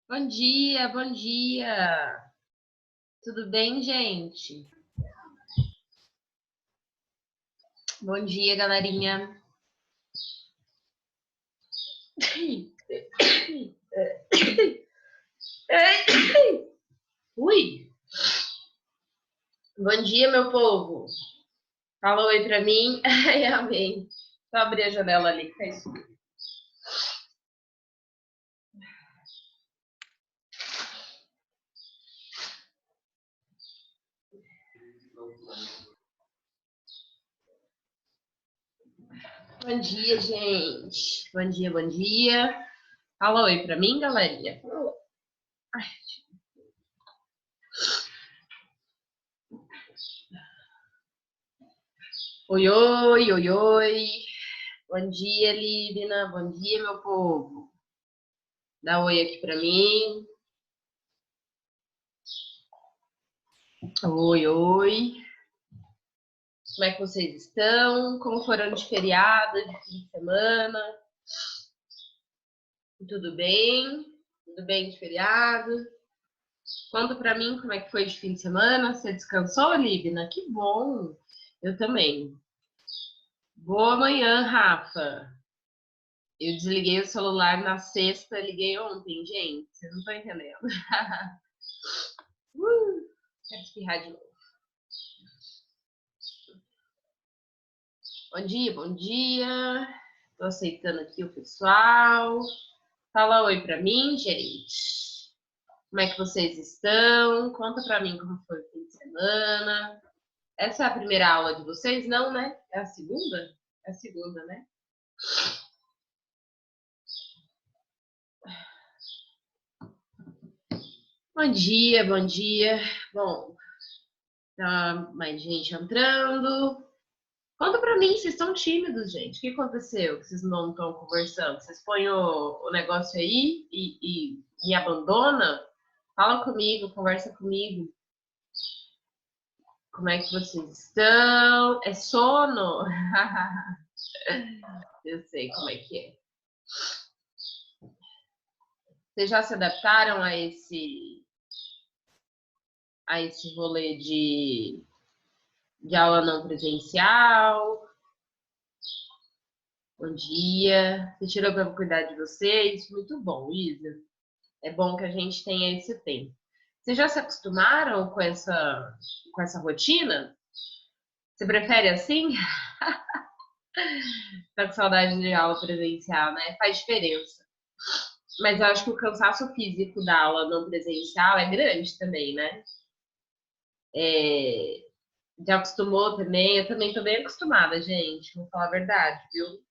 Bom dia, bom dia. Tudo bem, gente? Bom dia, galerinha. Ui! Bom dia, meu povo. Fala oi pra mim. Ai, amém. Só abrir a janela ali que tá escuro. Bom dia, gente. Bom dia, bom dia. Fala oi pra mim, galerinha. Oi, oi, oi, oi. Bom dia, Lívina. Bom dia, meu povo. Dá oi aqui pra mim. Oi, oi. Como é que vocês estão? Como foram de feriado, de fim de semana? Tudo bem? Tudo bem de feriado? Conta pra mim como é que foi de fim de semana. Você descansou, Libna? Que bom! Eu também. Boa manhã, Rafa. Eu desliguei o celular na sexta, liguei ontem, gente. Vocês não estão entendendo. Quero espirrar de novo. Bom dia, bom dia. Tô aceitando aqui o pessoal. Fala oi pra mim, gente. Como é que vocês estão? Conta pra mim como foi o fim de semana. Essa é a primeira aula de vocês? Não, né? É a segunda? É a segunda, né? Bom dia, bom dia. Bom, tá mais gente entrando. Conta pra mim, vocês estão tímidos, gente. O que aconteceu? Que vocês não estão conversando? Vocês põem o negócio aí e me abandonam? Fala comigo, conversa comigo. Como é que vocês estão? É sono? Eu sei como é que é. Vocês já se adaptaram a esse rolê de aula não presencial? Bom dia. Você tirou para cuidar de vocês? Muito bom, Isa. É bom que a gente tenha esse tempo. Vocês já se acostumaram com essa rotina? Você prefere assim? Tá com saudade de aula presencial, né? Faz diferença. Mas eu acho que o cansaço físico da aula não presencial é grande também, né? É, já acostumou também? Eu também tô bem acostumada, gente. Vou falar a verdade, viu?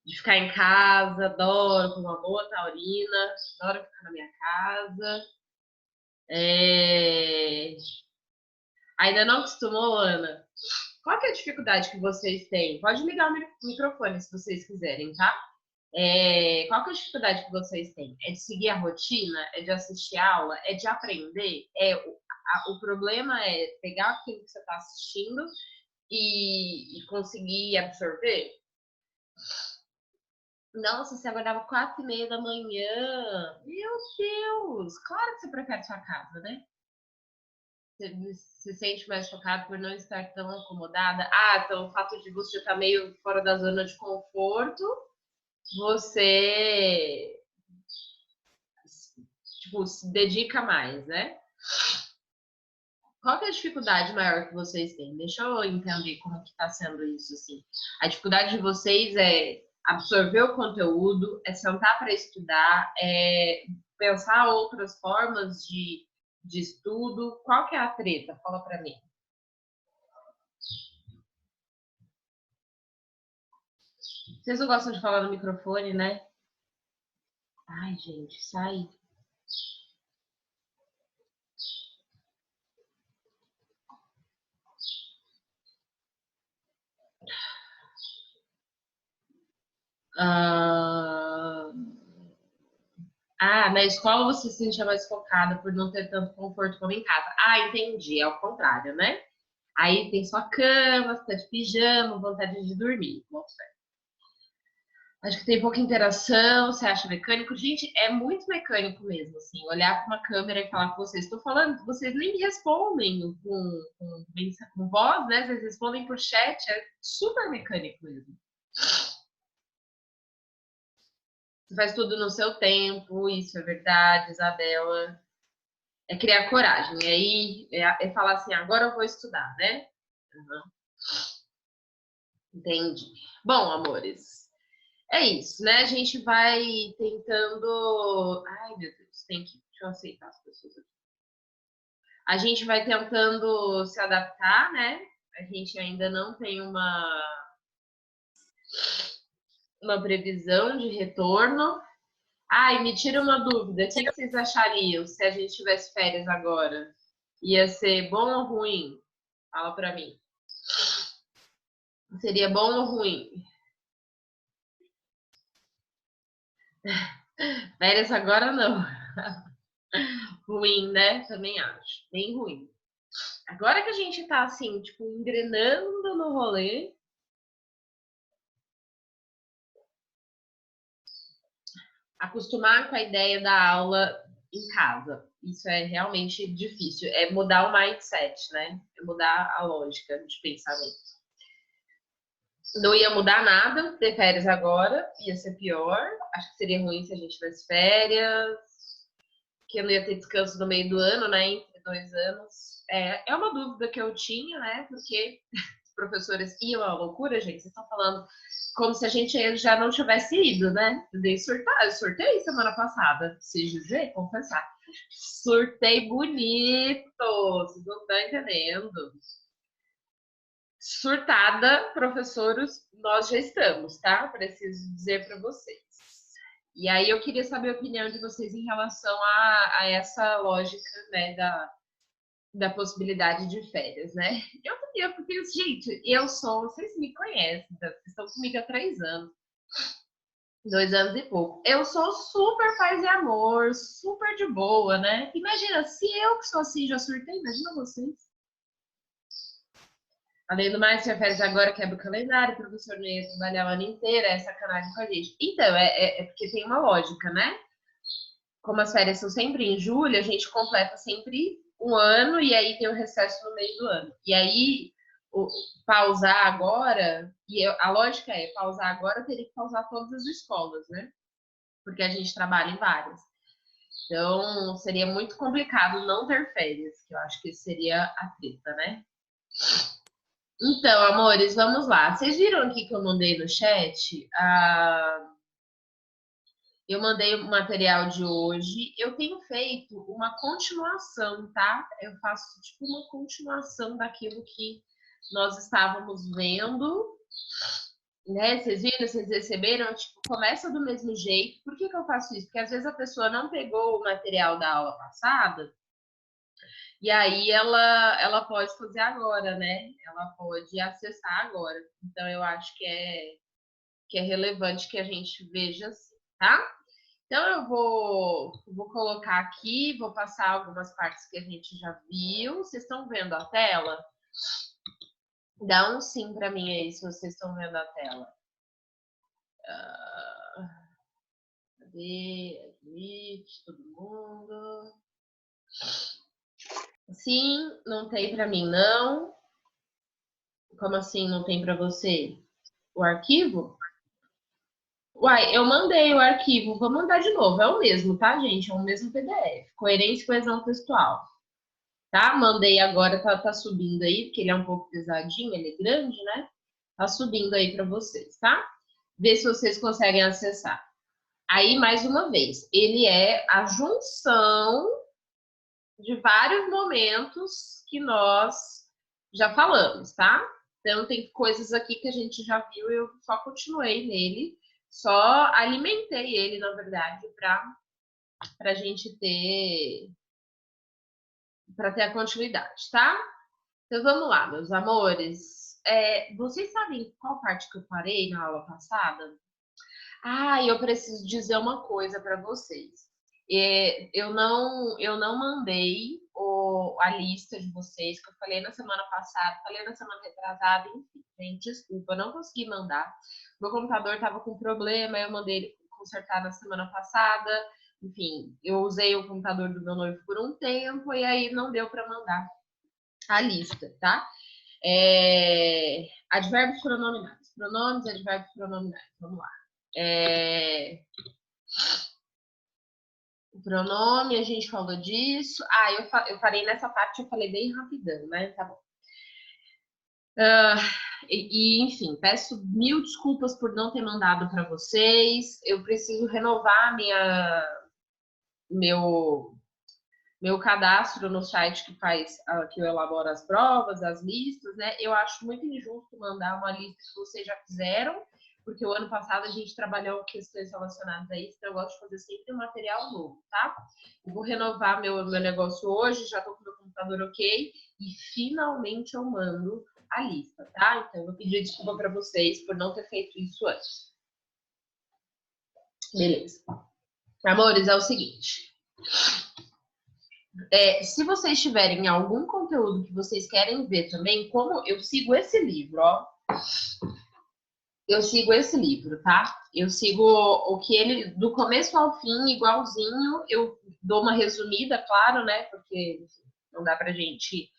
De ficar em casa, adoro com uma boa taurina, adoro ficar na minha casa. É, ainda não acostumou, Ana? Qual que é a dificuldade que vocês têm? Pode ligar o microfone se vocês quiserem, tá? Qual que é a dificuldade que vocês têm? É de seguir a rotina? É de assistir aula? É de aprender? O problema é pegar aquilo que você está assistindo e conseguir absorver? Nossa, você acordava 4h30 da manhã. Meu Deus! Claro que você prefere sua casa, né? Você se sente mais focado por não estar tão acomodada. Ah, então o fato de você estar meio fora da zona de conforto, você, tipo, se dedica mais, né? Qual que é a dificuldade maior que vocês têm? Deixa eu entender como que tá sendo isso, assim. A dificuldade de vocês é absorver o conteúdo, é sentar para estudar, é pensar outras formas de estudo. Qual que é a treta? Fala para mim. Vocês não gostam de falar no microfone, né? Ai, gente, sai. Ah, na escola você se sentia mais focada por não ter tanto conforto como em casa. Ah, entendi. É o contrário, né? Aí tem sua cama, você tá de pijama, vontade de dormir. Bom, Acho que tem pouca interação, você acha mecânico? Gente, é muito mecânico mesmo, assim, olhar para uma câmera e falar com vocês. Estou falando, vocês nem me respondem com voz, né? Vocês respondem por chat, é super mecânico mesmo. Você faz tudo no seu tempo, isso é verdade, Isabela. É criar coragem, é falar assim, agora eu vou estudar, né? Uhum. Entendi. Bom, amores, é isso, né? A gente vai tentando. Ai, meu Deus, deixa eu aceitar as pessoas aqui. A gente vai tentando se adaptar, né? A gente ainda não tem uma previsão de retorno. Ai, me tira uma dúvida. O que vocês achariam se a gente tivesse férias agora? Ia ser bom ou ruim? Fala pra mim. Seria bom ou ruim? Férias agora não. Ruim, né? Também acho. Bem ruim. Agora que a gente tá assim, tipo, engrenando no rolê, acostumar com a ideia da aula em casa. Isso é realmente difícil. É mudar o mindset, né? É mudar a lógica de pensamento. Não ia mudar nada ter férias agora, ia ser pior. Acho que seria ruim se a gente tivesse férias, que eu não ia ter descanso no meio do ano, né? Entre 2 anos. É uma dúvida que eu tinha, né? Porque os professores iam à loucura, gente. Vocês estão falando como se a gente já não tivesse ido, né? Eu surtei semana passada, preciso dizer, confessar. Surtei bonito, vocês não estão entendendo. Surtada, professores, nós já estamos, tá? Preciso dizer para vocês. E aí eu queria saber a opinião de vocês em relação a essa lógica, né, da possibilidade de férias, né? Eu queria, porque, gente, vocês me conhecem, tá? Vocês estão comigo há 3 anos, 2 anos e pouco. Eu sou super paz e amor, super de boa, né? Imagina, se eu que sou assim já surtei, imagina vocês. Além do mais, tinha férias agora, quebra o calendário, o professor não ia trabalhar o ano inteiro, é sacanagem com a gente. Então, é porque tem uma lógica, né? Como as férias são sempre em julho, a gente completa sempre um ano e aí tem o recesso no meio do ano. E aí, o, pausar agora, a lógica é, pausar agora teria que pausar todas as escolas, né? Porque a gente trabalha em várias. Então, seria muito complicado não ter férias, que eu acho que seria a treta, né? Então, amores, vamos lá. Vocês viram aqui que eu mandei no chat? Eu mandei o material de hoje. Eu tenho feito uma continuação, tá? Eu faço tipo uma continuação daquilo que nós estávamos vendo, né? Vocês viram, vocês receberam? Tipo, começa do mesmo jeito. Por que que eu faço isso? Porque às vezes a pessoa não pegou o material da aula passada e aí ela pode fazer agora, né? Ela pode acessar agora. Então eu acho que é relevante que a gente veja assim, tá? Então eu vou colocar aqui, vou passar algumas partes que a gente já viu. Vocês estão vendo a tela? Dá um sim para mim aí se vocês estão vendo a tela. Cadê? Admite todo mundo. Sim, não tem para mim não. Como assim não tem para você? O arquivo? Uai, eu mandei o arquivo, vou mandar de novo. É o mesmo, tá, gente? É o mesmo PDF. Coerência e coesão textual. Tá? Mandei agora, tá subindo aí, porque ele é um pouco pesadinho, ele é grande, né? Tá subindo aí para vocês, tá? Vê se vocês conseguem acessar. Aí, mais uma vez, ele é a junção de vários momentos que nós já falamos, tá? Então, tem coisas aqui que a gente já viu, eu só continuei nele, só alimentei ele, na verdade, para a gente ter a continuidade, tá? Então vamos lá, meus amores. Vocês sabem qual parte que eu parei na aula passada? Ah, eu preciso dizer uma coisa para vocês. Eu não mandei a lista de vocês, que eu falei na semana passada, falei na semana retrasada, enfim, gente, desculpa, eu não consegui mandar. Meu computador estava com problema, eu mandei ele consertar na semana passada. Enfim, eu usei o computador do meu noivo por um tempo e aí não deu para mandar a lista, tá? Advérbios pronominais. Pronomes, advérbios pronominais. Vamos lá. O pronome, a gente falou disso. Eu parei nessa parte, eu falei bem rapidão, né? Tá bom. Enfim, peço mil desculpas por não ter mandado para vocês. Eu preciso renovar meu cadastro no site que eu elaboro as provas, as listas, né? Eu acho muito injusto mandar uma lista que vocês já fizeram, porque o ano passado a gente trabalhou com questões relacionadas a isso, então eu gosto de fazer sempre um material novo, tá? Eu vou renovar meu negócio hoje, já tô com o meu computador ok, e finalmente eu mando a lista, tá? Então eu vou pedir desculpa para vocês por não ter feito isso antes. Beleza. Amores, é o seguinte. Se vocês tiverem algum conteúdo que vocês querem ver também, como eu sigo esse livro, ó. Eu sigo esse livro, tá? Eu sigo o que ele, do começo ao fim, igualzinho. Eu dou uma resumida, claro, né? Porque enfim, não dá pra gente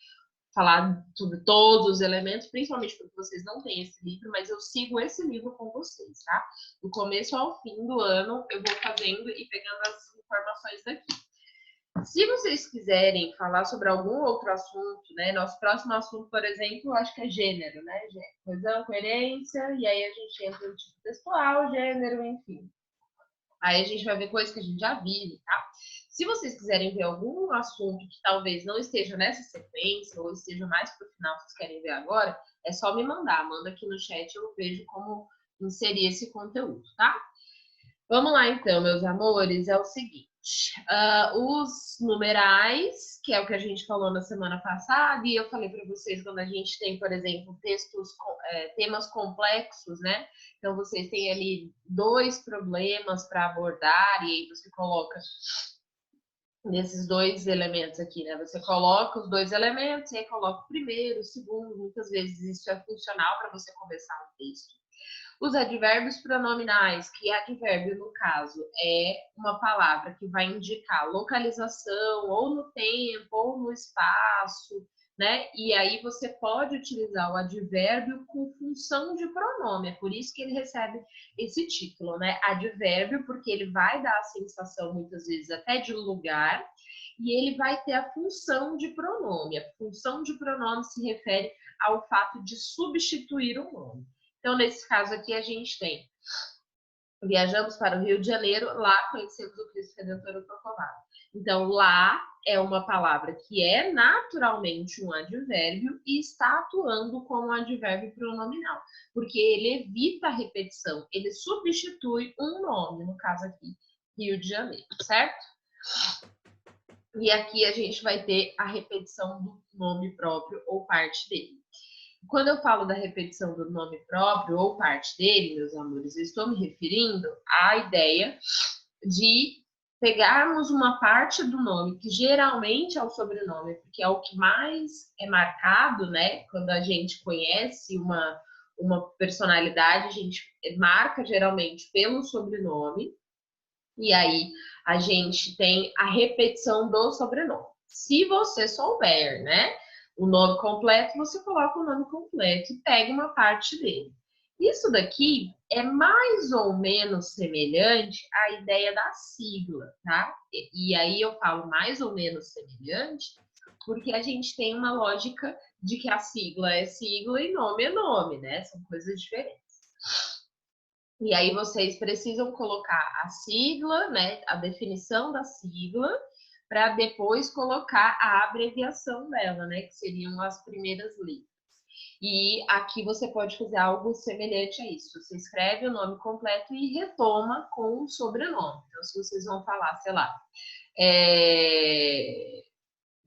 falar sobre todos os elementos, principalmente porque vocês não têm esse livro, mas eu sigo esse livro com vocês, tá? Do começo ao fim do ano, eu vou fazendo e pegando as informações daqui. Se vocês quiserem falar sobre algum outro assunto, né? Nosso próximo assunto, por exemplo, acho que é gênero, né? Coesão, coerência, e aí a gente entra no tipo textual, gênero, enfim. Aí a gente vai ver coisas que a gente já vive, tá? Se vocês quiserem ver algum assunto que talvez não esteja nessa sequência, ou esteja mais pro final, vocês querem ver agora, é só me mandar. Manda aqui no chat, eu vejo como inserir esse conteúdo, tá? Vamos lá, então, meus amores, é o seguinte. Os numerais, que é o que a gente falou na semana passada, e eu falei para vocês quando a gente tem, por exemplo, temas complexos, né? Então, vocês têm ali 2 problemas para abordar, e aí você coloca nesses 2 elementos aqui, né? Você coloca os 2 elementos, e aí coloca o primeiro, o segundo, muitas vezes isso é funcional para você começar um texto. Os advérbios pronominais, que advérbio, no caso, é uma palavra que vai indicar localização, ou no tempo, ou no espaço, né? E aí você pode utilizar o advérbio com função de pronome, é por isso que ele recebe esse título, né? Advérbio, porque ele vai dar a sensação, muitas vezes, até de lugar, e ele vai ter a função de pronome. A função de pronome se refere ao fato de substituir o nome. Então, nesse caso aqui, a gente tem: viajamos para o Rio de Janeiro, lá conhecemos o Cristo Redentor do Corcovado. Então, lá é uma palavra que é naturalmente um advérbio e está atuando como um advérbio pronominal, porque ele evita a repetição, ele substitui um nome, no caso aqui, Rio de Janeiro, certo? E aqui a gente vai ter a repetição do nome próprio ou parte dele. Quando eu falo da repetição do nome próprio ou parte dele, meus amores, eu estou me referindo à ideia de pegarmos uma parte do nome, que geralmente é o sobrenome, porque é o que mais é marcado, né? Quando a gente conhece uma personalidade, a gente marca geralmente pelo sobrenome, e aí a gente tem a repetição do sobrenome. Se você souber, né? O nome completo, você coloca o nome completo e pega uma parte dele. Isso daqui é mais ou menos semelhante à ideia da sigla, tá? E aí eu falo mais ou menos semelhante porque a gente tem uma lógica de que a sigla é sigla e nome é nome, né? São coisas diferentes. E aí vocês precisam colocar a sigla, né? A definição da sigla, para depois colocar a abreviação dela, né? Que seriam as primeiras letras. E aqui você pode fazer algo semelhante a isso. Você escreve o nome completo e retoma com o sobrenome. Então, se vocês vão falar, sei lá,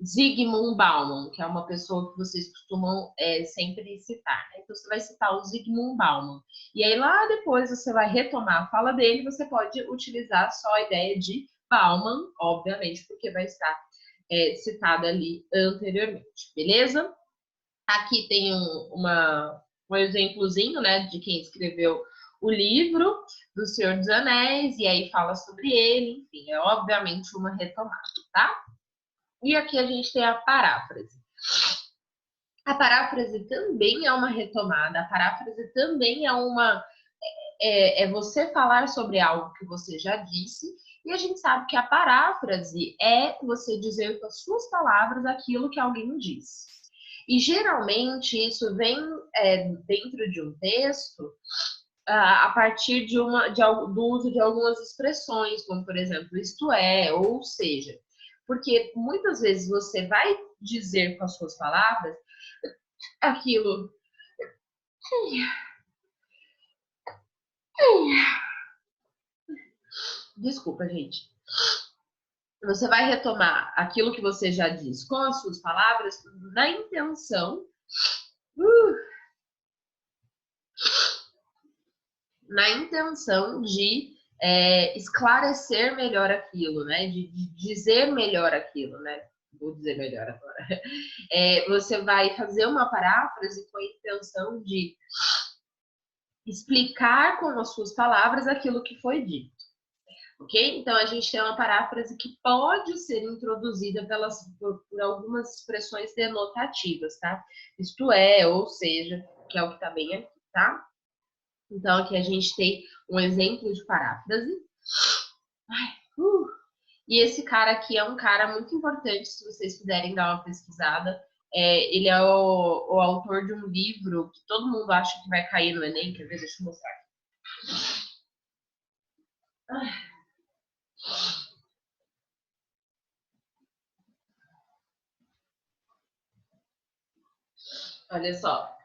Zygmunt Bauman, que é uma pessoa que vocês costumam sempre citar, né? Então, você vai citar o Zygmunt Bauman. E aí, lá depois, você vai retomar a fala dele, você pode utilizar só a ideia de Bauman, obviamente, porque vai estar citada ali anteriormente, beleza? Aqui tem um exemplozinho, né, de quem escreveu o livro do Senhor dos Anéis, e aí fala sobre ele, enfim, é obviamente uma retomada, tá? E aqui a gente tem a paráfrase. A paráfrase também é uma retomada, a paráfrase também é você falar sobre algo que você já disse, e a gente sabe que a paráfrase é você dizer com as suas palavras aquilo que alguém disse. E geralmente isso vem dentro de um texto a partir do uso de algumas expressões, como por exemplo, isto é, ou seja, porque muitas vezes você vai dizer com as suas palavras aquilo. Desculpa, gente. Você vai retomar aquilo que você já disse com as suas palavras na intenção de esclarecer melhor aquilo, né? De dizer melhor aquilo, né? Vou dizer melhor agora. Você vai fazer uma paráfrase com a intenção de explicar com as suas palavras aquilo que foi dito. Ok? Então, a gente tem uma paráfrase que pode ser introduzida por algumas expressões denotativas, tá? Isto é, ou seja, que é o que tá bem aqui, tá? Então, aqui a gente tem um exemplo de paráfrase. E esse cara aqui é um cara muito importante, se vocês puderem dar uma pesquisada. Ele é o autor de um livro que todo mundo acha que vai cair no Enem. Quer ver? Deixa eu mostrar aqui. Olha só.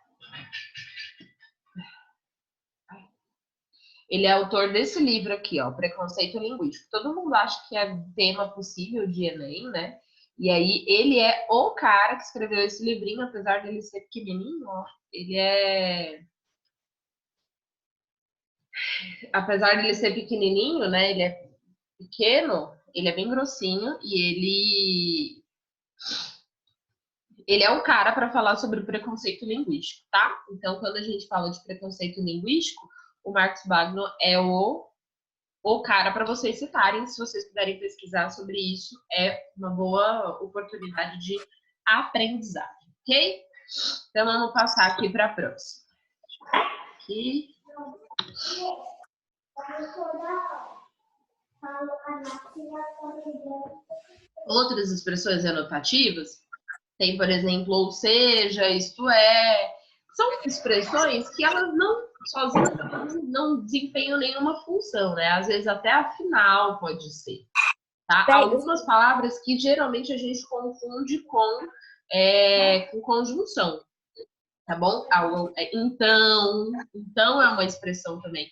Ele é autor desse livro aqui, ó, Preconceito Linguístico. Todo mundo acha que é tema possível de Enem, né? E aí, ele é o cara que escreveu esse livrinho, apesar dele ser pequenininho, ó. Apesar dele ser pequenininho, né? Ele é pequeno, ele é bem grossinho e ele é o cara para falar sobre o preconceito linguístico, tá? Então, quando a gente fala de preconceito linguístico, o Marcos Bagno é o cara para vocês citarem. Se vocês puderem pesquisar sobre isso, é uma boa oportunidade de aprendizagem, ok? Então, vamos passar aqui para a próxima. Aqui. Outras expressões anotativas tem, por exemplo, ou seja, isto é. São expressões que elas sozinhas não desempenham nenhuma função, né? Às vezes até afinal pode ser. Tá? Algumas palavras que geralmente a gente confunde com conjunção, tá bom? Então é uma expressão também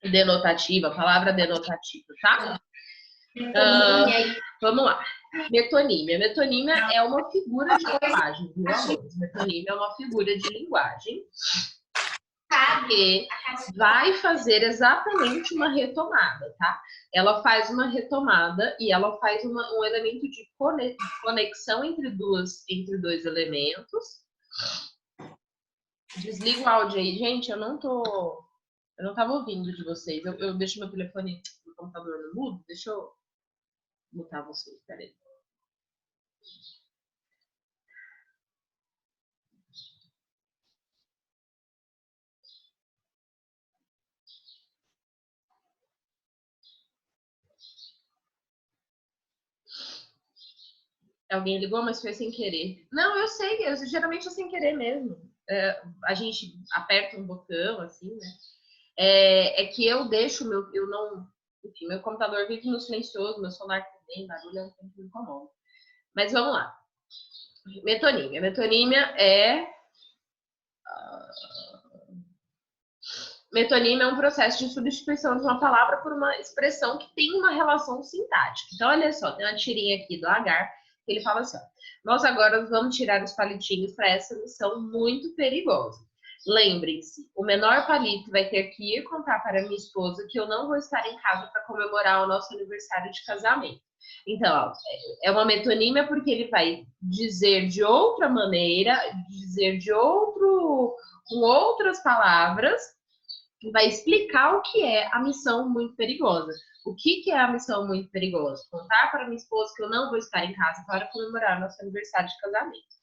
denotativa, palavra denotativa, tá? Vamos lá. Metonímia. Metonímia é uma figura de linguagem, viu, amores? Metonímia é uma figura de linguagem que vai fazer exatamente uma retomada, tá? Ela faz uma retomada e ela faz um elemento de conexão entre dois elementos. Desliga o áudio aí, gente, eu não tava ouvindo de vocês. Eu deixo meu telefone no computador no mudo, deixa eu mutar vocês, peraí. Alguém ligou, mas foi sem querer. Não, eu sei, geralmente é sem querer mesmo. A gente aperta um botão, assim, né? É que eu deixo enfim, meu computador vive no silencioso, meu celular também, barulho é um tempo que me incomoda. Mas vamos lá. Metonímia. Metonímia Metonímia é um processo de substituição de uma palavra por uma expressão que tem uma relação sintática. Então, olha só, tem uma tirinha aqui do Agar, que ele fala assim, ó, nós agora vamos tirar os palitinhos para essa missão muito perigosa. Lembrem-se, o menor palito vai ter que ir contar para minha esposa que eu não vou estar em casa para comemorar o nosso aniversário de casamento. Então, ó, é uma metonímia porque ele vai dizer de outra maneira, dizer de outro, com outras palavras, vai explicar o que é a missão muito perigosa. O que é a missão muito perigosa? Contar para minha esposa que eu não vou estar em casa para comemorar nosso aniversário de casamento.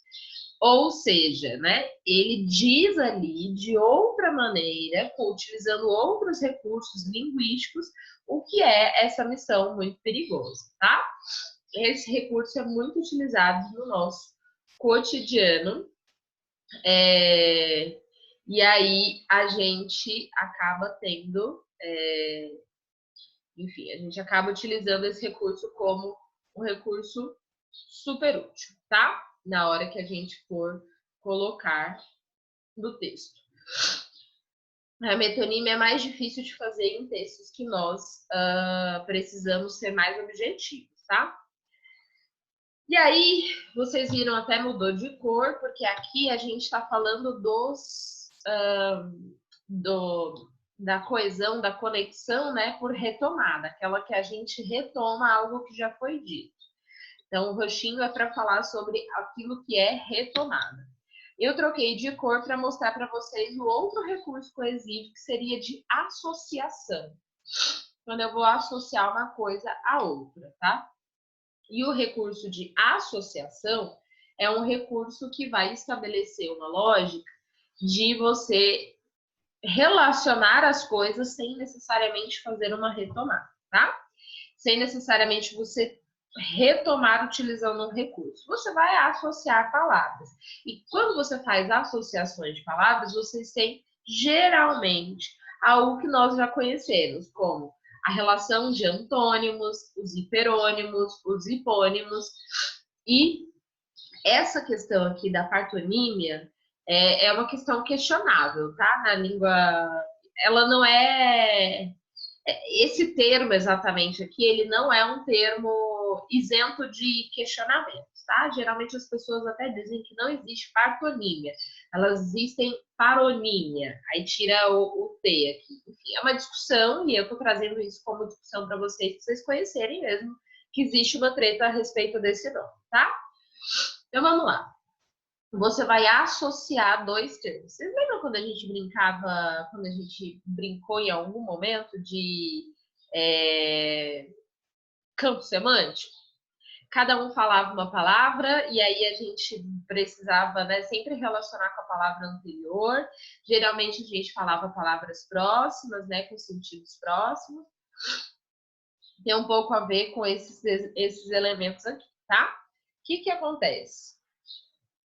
Ou seja, né, ele diz ali de outra maneira, utilizando outros recursos linguísticos, o que é essa missão muito perigosa, tá? Esse recurso é muito utilizado no nosso cotidiano, e aí a gente acaba tendo, enfim, a gente acaba utilizando esse recurso como um recurso super útil, tá? Na hora que a gente for colocar no texto. A metonímia é mais difícil de fazer em textos que nós precisamos ser mais objetivos, tá? E aí, vocês viram, até mudou de cor, porque aqui a gente está falando da coesão, da conexão, né, por retomada, aquela que a gente retoma algo que já foi dito. Então, o roxinho é para falar sobre aquilo que é retomada. Eu troquei de cor para mostrar para vocês o outro recurso coesivo, que seria de associação. Quando eu vou associar uma coisa à outra, tá? E o recurso de associação é um recurso que vai estabelecer uma lógica de você relacionar as coisas sem necessariamente fazer uma retomada, tá? Sem necessariamente você retomar utilizando um recurso. Você vai associar palavras. E quando você faz associações de palavras, vocês têm geralmente algo que nós já conhecemos, como a relação de antônimos, os hiperônimos, os hipônimos. E essa questão aqui da partonímia é uma questão questionável, tá? Na língua, ela não é esse termo exatamente aqui, ele não é um termo isento de questionamentos, tá? Geralmente as pessoas até dizem que não existe partonímia, elas existem paronímia, aí tira o T aqui. Enfim, é uma discussão, e eu tô trazendo isso como discussão para vocês conhecerem mesmo que existe uma treta a respeito desse nome, tá? Então vamos lá. Você vai associar dois termos. Vocês lembram quando a gente brincou em algum momento de campo semântico? Cada um falava uma palavra e aí a gente precisava, né, sempre relacionar com a palavra anterior. Geralmente a gente falava palavras próximas, né, com sentidos próximos. Tem um pouco a ver com esses elementos aqui, tá? O que acontece?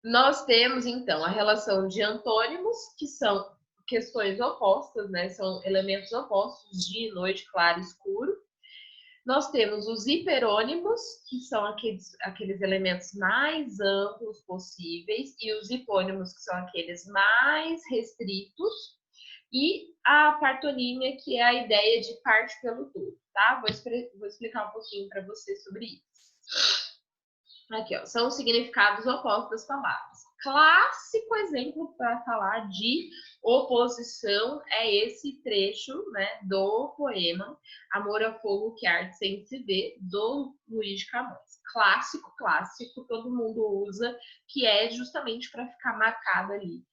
Nós temos, então, a relação de antônimos, que são questões opostas, né? São elementos opostos, dia, noite, claro, escuro. Nós temos os hiperônimos, que são aqueles elementos mais amplos possíveis, e os hipônimos, que são aqueles mais restritos. E a partonímia, que é a ideia de parte pelo todo, tá? Vou explicar um pouquinho para vocês sobre isso. Aqui, ó, são os significados opostos das palavras. Clássico exemplo para falar de oposição é esse trecho, né, do poema Amor a Fogo que Arde Sem Se Ver, do Luís de Camões. Clássico, todo mundo usa, que é justamente para ficar marcada ali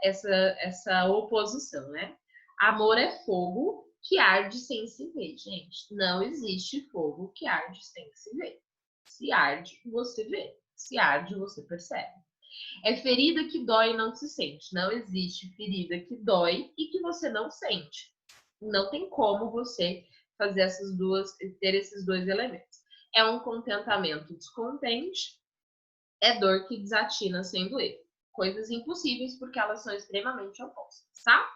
essa oposição, né? Amor é fogo que arde sem se ver, gente. Não existe fogo que arde sem se ver. Se arde, você vê. Se arde, você percebe. É ferida que dói e não se sente. Não existe ferida que dói e que você não sente. Não tem como você fazer ter esses dois elementos. É um contentamento descontente, é dor que desatina sem doer. Coisas impossíveis porque elas são extremamente opostas, tá?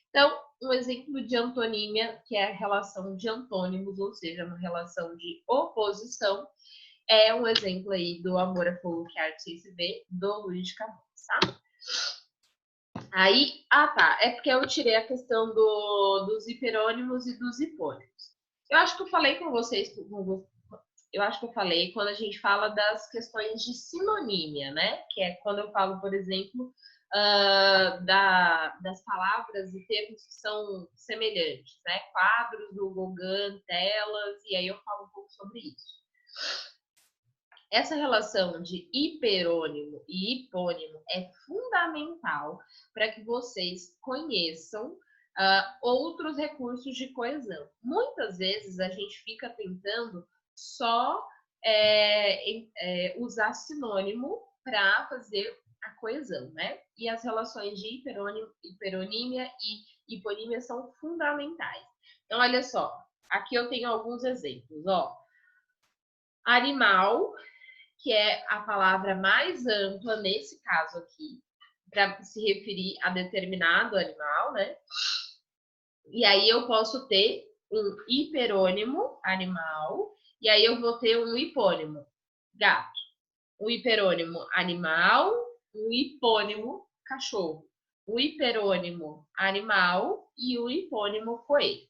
Então, um exemplo de antonímia, que é a relação de antônimos, ou seja, uma relação de oposição, é um exemplo aí do Amor a Fogo que Arde Sem Se Ver, do Luís de Camões, tá? Aí, tá, é porque eu tirei a questão dos hiperônimos e dos hipônimos. Eu acho que eu falei com vocês, quando a gente fala das questões de sinonímia, né? Que é quando eu falo, por exemplo, das palavras e termos que são semelhantes, né? Quadros do Gauguin, telas, e aí eu falo um pouco sobre isso. Essa relação de hiperônimo e hipônimo é fundamental para que vocês conheçam outros recursos de coesão. Muitas vezes a gente fica tentando só usar sinônimo para fazer a coesão, né? E as relações de hiperonímia e hiponímia são fundamentais. Então, olha só, aqui eu tenho alguns exemplos, ó. Animal, que é a palavra mais ampla nesse caso aqui, para se referir a determinado animal, né? E aí eu posso ter um hiperônimo, animal, e aí eu vou ter um hipônimo, gato. Um hiperônimo, animal, um hipônimo, cachorro. Um hiperônimo, animal, e um hipônimo, coelho.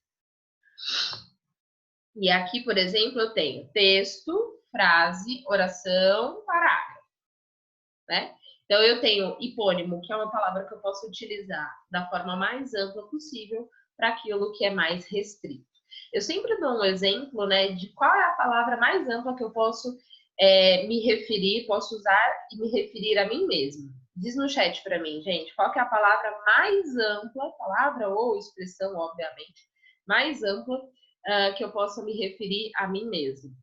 E aqui, por exemplo, eu tenho texto, frase, oração, parágrafo, né? Então, eu tenho hipônimo, que é uma palavra que eu posso utilizar da forma mais ampla possível para aquilo que é mais restrito. Eu sempre dou um exemplo, né, de qual é a palavra mais ampla que eu posso me referir, posso usar e me referir a mim mesmo. Diz no chat para mim, gente, qual que é a palavra mais ampla, palavra ou expressão, obviamente, mais ampla que eu possa me referir a mim mesmo.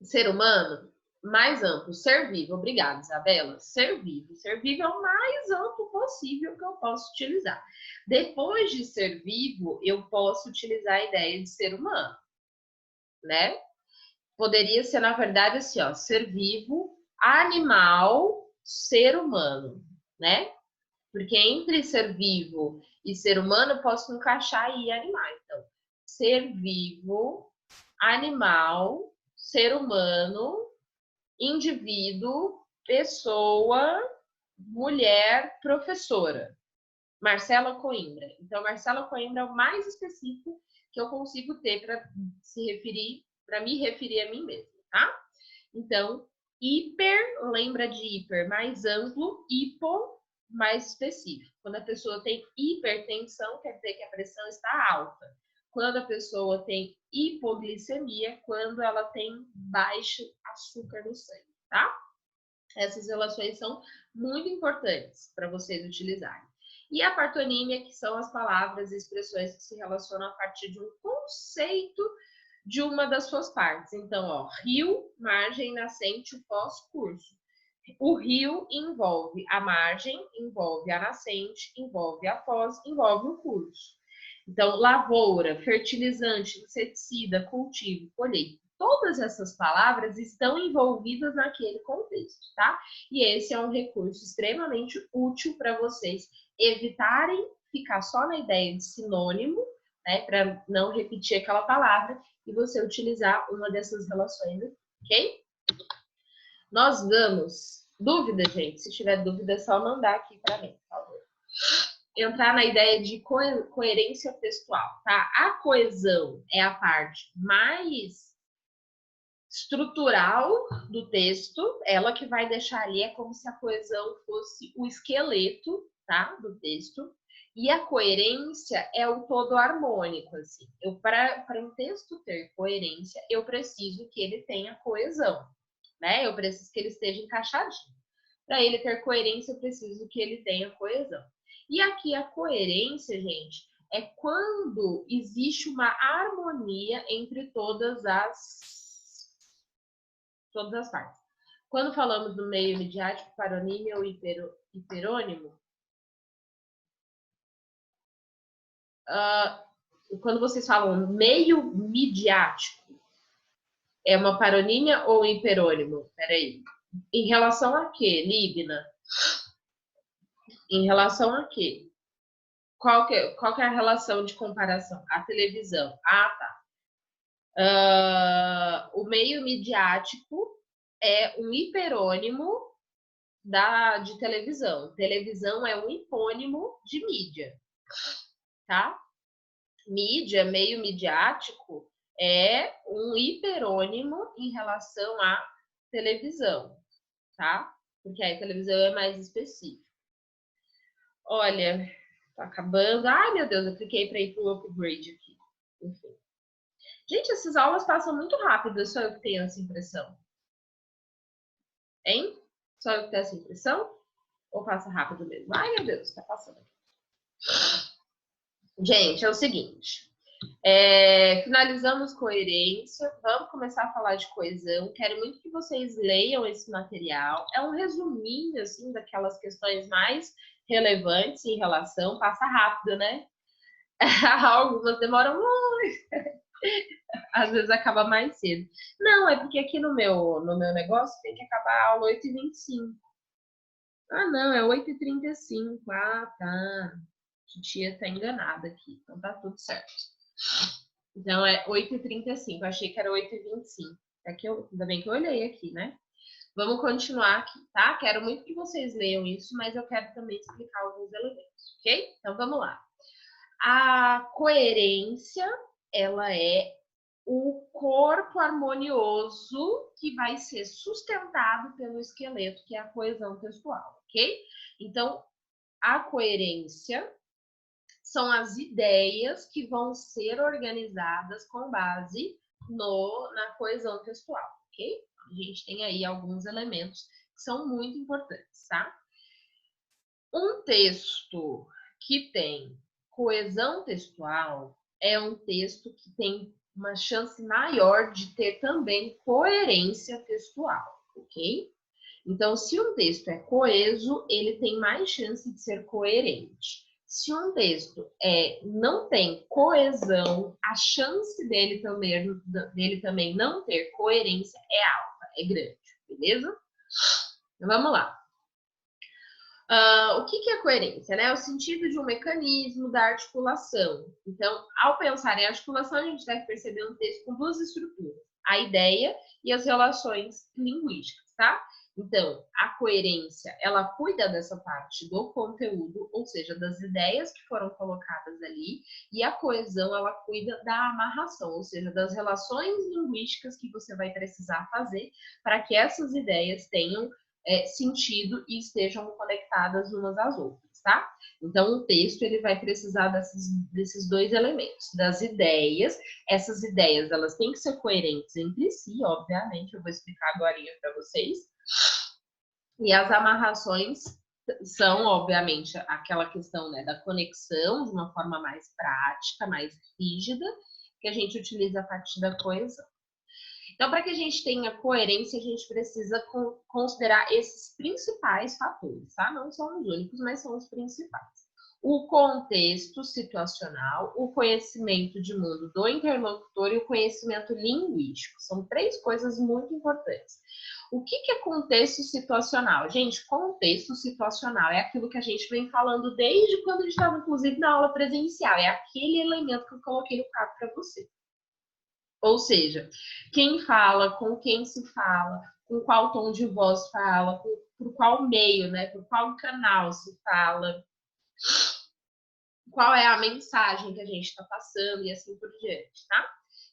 Ser humano, mais amplo. Ser vivo. Obrigada, Isabela. Ser vivo. Ser vivo é o mais amplo possível que eu posso utilizar. Depois de ser vivo, eu posso utilizar a ideia de ser humano, né? Poderia ser, na verdade, assim, ó, ser vivo, animal, ser humano, né? Porque entre ser vivo e ser humano, eu posso encaixar aí animais. Então, ser vivo, animal, ser humano, indivíduo, pessoa, mulher, professora. Marcela Coimbra. Então, Marcela Coimbra é o mais específico que eu consigo ter para se referir, para me referir a mim mesma, tá? Então, hiper, lembra de hiper, mais amplo, hipo, mais específico. Quando a pessoa tem hipertensão, quer dizer que a pressão está alta. Quando a pessoa tem hipoglicemia, quando ela tem baixo açúcar no sangue, tá? Essas relações são muito importantes para vocês utilizarem. E a partonímia, que são as palavras e expressões que se relacionam a partir de um conceito de uma das suas partes. Então, ó, rio, margem, nascente, foz, curso. O rio envolve a margem, envolve a nascente, envolve a foz, envolve o curso. Então, lavoura, fertilizante, inseticida, cultivo, colheita. Todas essas palavras estão envolvidas naquele contexto, tá? E esse é um recurso extremamente útil para vocês evitarem ficar só na ideia de sinônimo, né? Para não repetir aquela palavra e você utilizar uma dessas relações, ok? Nós damos dúvida, gente. Se tiver dúvida, é só mandar aqui para mim, por favor. Entrar na ideia de coerência textual, tá? A coesão é a parte mais estrutural do texto, ela que vai deixar ali, é como se a coesão fosse o esqueleto, tá? Do texto. E a coerência é o todo harmônico, assim. Para um texto ter coerência, eu preciso que ele tenha coesão, né? Eu preciso que ele esteja encaixadinho. Para ele ter coerência, eu preciso que ele tenha coesão. E aqui a coerência, gente, é quando existe uma harmonia entre todas as partes. Quando falamos do meio midiático, paronímia ou hiperônimo, quando vocês falam meio midiático, é uma paronímia ou hiperônimo? Peraí. Em relação a quê, Líbina? Em relação a quê? Qual que é a relação de comparação? A televisão. Ah, tá. O meio midiático é um hiperônimo de televisão. Televisão é um hipônimo de mídia, tá? Mídia, meio midiático, é um hiperônimo em relação à televisão. tá? Porque aí a televisão é mais específico. Olha, tá acabando. Ai, meu Deus, eu cliquei para ir pro upgrade aqui. Enfim. Gente, essas aulas passam muito rápido, só eu que tenho essa impressão. Hein? Só eu que tenho essa impressão? Ou passa rápido mesmo? Ai, meu Deus, tá passando. Gente, é o seguinte. Finalizamos coerência, vamos começar a falar de coesão. Quero muito que vocês leiam esse material. É um resuminho, assim, daquelas questões mais relevantes em relação. Passa rápido, né? Algumas demoram muito. Às vezes acaba mais cedo. Não, é porque aqui no meu negócio tem que acabar a aula 8h25. Ah, não, é 8h35. Ah, tá. A tia tá enganada aqui. Então tá tudo certo. Então é 8h35. Achei que era 8h25. Ainda bem que eu olhei aqui, né? Vamos continuar aqui, tá? Quero muito que vocês leiam isso, mas eu quero também explicar alguns elementos, ok? Então vamos lá. A coerência, ela é o corpo harmonioso que vai ser sustentado pelo esqueleto, que é a coesão textual, ok? Então, a coerência são as ideias que vão ser organizadas com base na coesão textual, ok? A gente tem aí alguns elementos que são muito importantes, tá? Um texto que tem coesão textual é um texto que tem uma chance maior de ter também coerência textual, ok? Então, se um texto é coeso, ele tem mais chance de ser coerente. Se um texto não tem coesão, a chance dele também não ter coerência é alta, é grande, beleza? Então, vamos lá. O que é coerência? Né? É o sentido de um mecanismo da articulação. Então, ao pensar em articulação, a gente deve perceber um texto com duas estruturas: a ideia e as relações linguísticas, tá? Então, a coerência, ela cuida dessa parte do conteúdo, ou seja, das ideias que foram colocadas ali, e a coesão, ela cuida da amarração, ou seja, das relações linguísticas que você vai precisar fazer para que essas ideias tenham sentido e estejam conectadas umas às outras, tá? Então, o texto ele vai precisar desses dois elementos, das ideias. Essas ideias, elas têm que ser coerentes entre si, obviamente, eu vou explicar agora para vocês. E as amarrações são, obviamente, aquela questão, né, da conexão de uma forma mais prática, mais rígida, que a gente utiliza a partir da coesão. Então, para que a gente tenha coerência, a gente precisa considerar esses principais fatores, tá? Não são os únicos, mas são os principais. O contexto situacional, o conhecimento de mundo do interlocutor e o conhecimento linguístico. São três coisas muito importantes. O que é contexto situacional? Gente, contexto situacional é aquilo que a gente vem falando desde quando a gente estava, inclusive, na aula presencial. É aquele elemento que eu coloquei no quadro para você. Ou seja, quem fala, com quem se fala, com qual tom de voz fala, por qual meio, né? Por qual canal se fala, qual é a mensagem que a gente está passando e assim por diante, tá?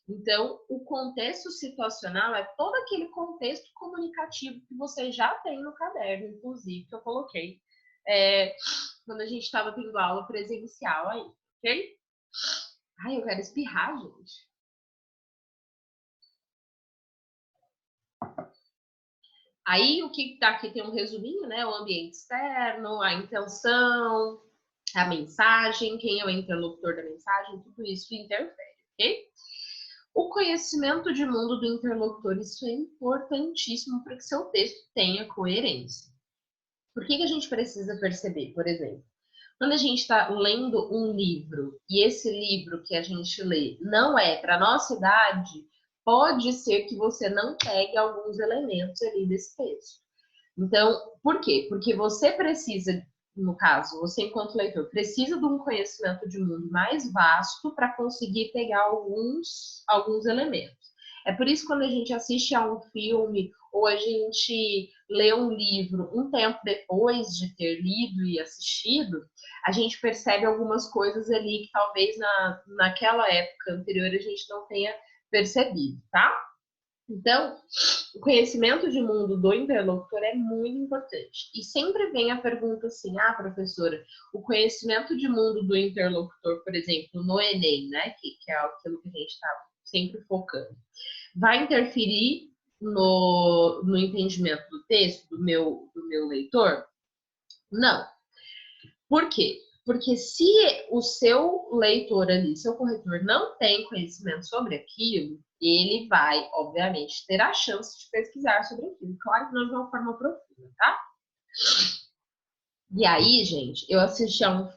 Então, o contexto situacional é todo aquele contexto comunicativo que você já tem no caderno, inclusive, que eu coloquei quando a gente estava tendo aula presencial aí, ok? Ai, eu quero espirrar, gente. Aí, o que está aqui tem um resuminho, né? O ambiente externo, a intenção, a mensagem, quem é o interlocutor da mensagem, tudo isso interfere, ok? O conhecimento de mundo do interlocutor, isso é importantíssimo para que seu texto tenha coerência. Por que a gente precisa perceber, por exemplo? Quando a gente está lendo um livro e esse livro que a gente lê não é para a nossa idade, pode ser que você não pegue alguns elementos ali desse texto. Então, por quê? Porque você precisa, no caso, você enquanto leitor, precisa de um conhecimento de mundo mais vasto para conseguir pegar alguns elementos. É por isso que quando a gente assiste a um filme ou a gente lê um livro um tempo depois de ter lido e assistido, a gente percebe algumas coisas ali que talvez naquela época anterior a gente não tenha percebido, tá? Então, o conhecimento de mundo do interlocutor é muito importante. E sempre vem a pergunta assim, ah, professora, o conhecimento de mundo do interlocutor, por exemplo, no Enem, né, que é aquilo que a gente está sempre focando, vai interferir no entendimento do texto do meu leitor? Não. Por quê? Porque se o seu leitor ali, seu corretor, não tem conhecimento sobre aquilo, ele vai, obviamente, ter a chance de pesquisar sobre aquilo. Claro que não de uma forma profunda, tá? E aí, gente, eu assisti a um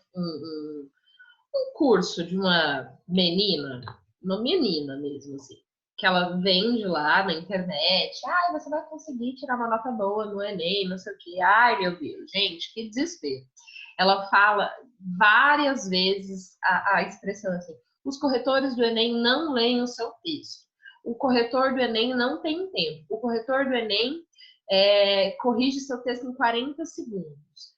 curso de uma menina mesmo, assim, que ela vende lá na internet. Ai, você vai conseguir tirar uma nota boa no Enem, não sei o quê. Ai, meu Deus, gente, que desespero. Ela fala várias vezes a expressão assim: os corretores do Enem não leem o seu texto. O corretor do Enem não tem tempo. O corretor do Enem corrige seu texto em 40 segundos.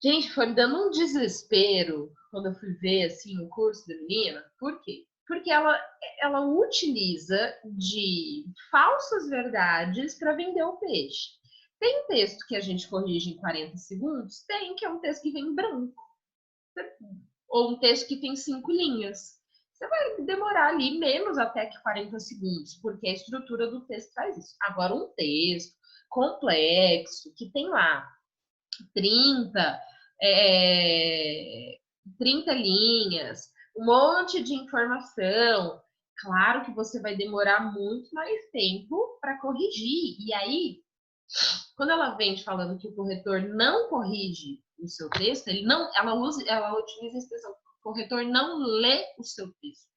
Gente, foi me dando um desespero quando eu fui ver assim, o curso da menina. Por quê? Porque ela utiliza de falsas verdades para vender o peixe. Tem texto que a gente corrige em 40 segundos? Tem, que é um texto que vem em branco. Ou um texto que tem 5 linhas. Você vai demorar ali menos até que 40 segundos, porque a estrutura do texto faz isso. Agora, um texto complexo, que tem lá 30, é, 30 linhas, um monte de informação. Claro que você vai demorar muito mais tempo para corrigir. E aí, quando ela vem falando que o corretor não corrige o seu texto, ela utiliza a expressão: o corretor não lê o seu texto.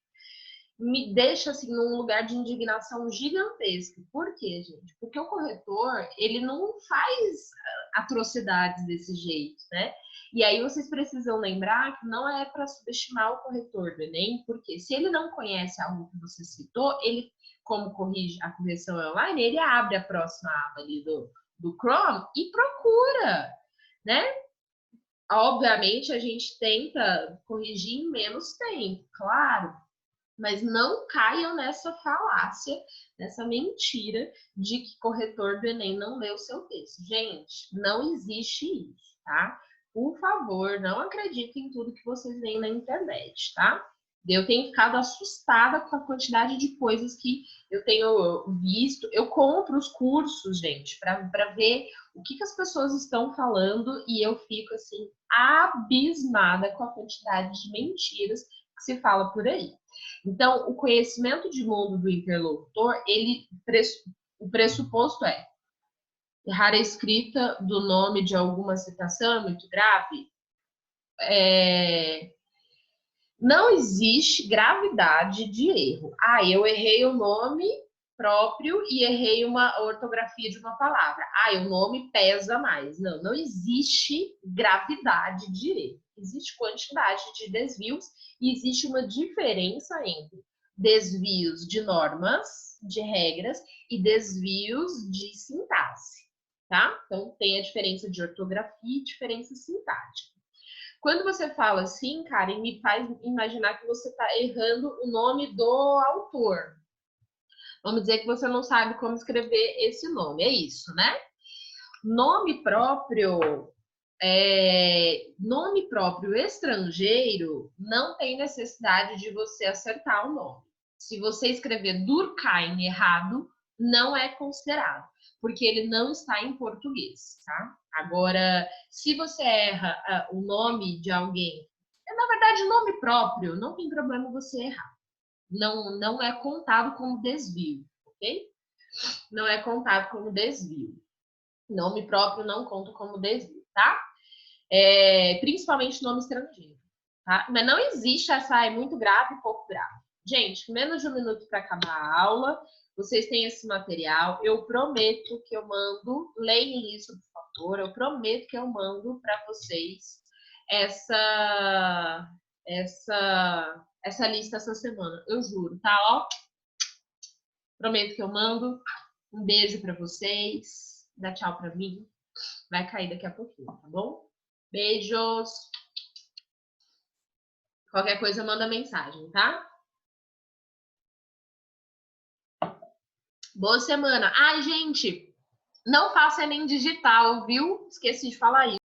Me deixa assim num lugar de indignação gigantesca. Por quê, gente? Porque o corretor, ele não faz atrocidades desse jeito, né? E aí vocês precisam lembrar que não é para subestimar o corretor do Enem, porque se ele não conhece algo que você citou, ele, como corrige a correção online, ele abre a próxima aba ali do Chrome e procura, né? Obviamente a gente tenta corrigir em menos tempo, claro, mas não caiam nessa falácia, nessa mentira de que corretor do Enem não lê o seu texto. Gente, não existe isso, tá? Por favor, não acreditem em tudo que vocês veem na internet, tá? Eu tenho ficado assustada com a quantidade de coisas que eu tenho visto. Eu compro os cursos, gente, para ver o que as pessoas estão falando e eu fico assim abismada com a quantidade de mentiras que se fala por aí. Então, o conhecimento de mundo do interlocutor, o pressuposto é errar a escrita do nome de alguma citação é muito grave. Não existe gravidade de erro. Ah, eu errei o nome próprio e errei uma ortografia de uma palavra. Ah, o nome pesa mais. Não, não existe gravidade de erro. Existe quantidade de desvios e existe uma diferença entre desvios de normas, de regras e desvios de sintaxe, tá? Então tem a diferença de ortografia e diferença sintática. Quando você fala assim, Karen, me faz imaginar que você está errando o nome do autor. Vamos dizer que você não sabe como escrever esse nome, é isso, né? Nome próprio, nome próprio estrangeiro, não tem necessidade de você acertar o nome. Se você escrever Durkheim errado, não é considerado, porque ele não está em português, tá? Agora, se você erra o nome de alguém, na verdade, nome próprio, não tem problema você errar. Não é contado como desvio, ok? Não é contado como desvio. Nome próprio não conta como desvio, tá? Principalmente nome estrangeiro, tá? Mas não existe essa é muito grave e pouco grave. Gente, menos de 1 minuto para acabar a aula. Vocês têm esse material. Eu prometo que eu mando. Leiam isso, por favor. Eu prometo que eu mando para vocês essa essa lista essa semana. Eu juro, tá? Ó, prometo que eu mando. Um beijo para vocês. Dá tchau para mim. Vai cair daqui a pouquinho, tá bom? Beijos. Qualquer coisa, manda mensagem, tá? Boa semana. Ai, gente, não faça Enem digital, viu? Esqueci de falar isso.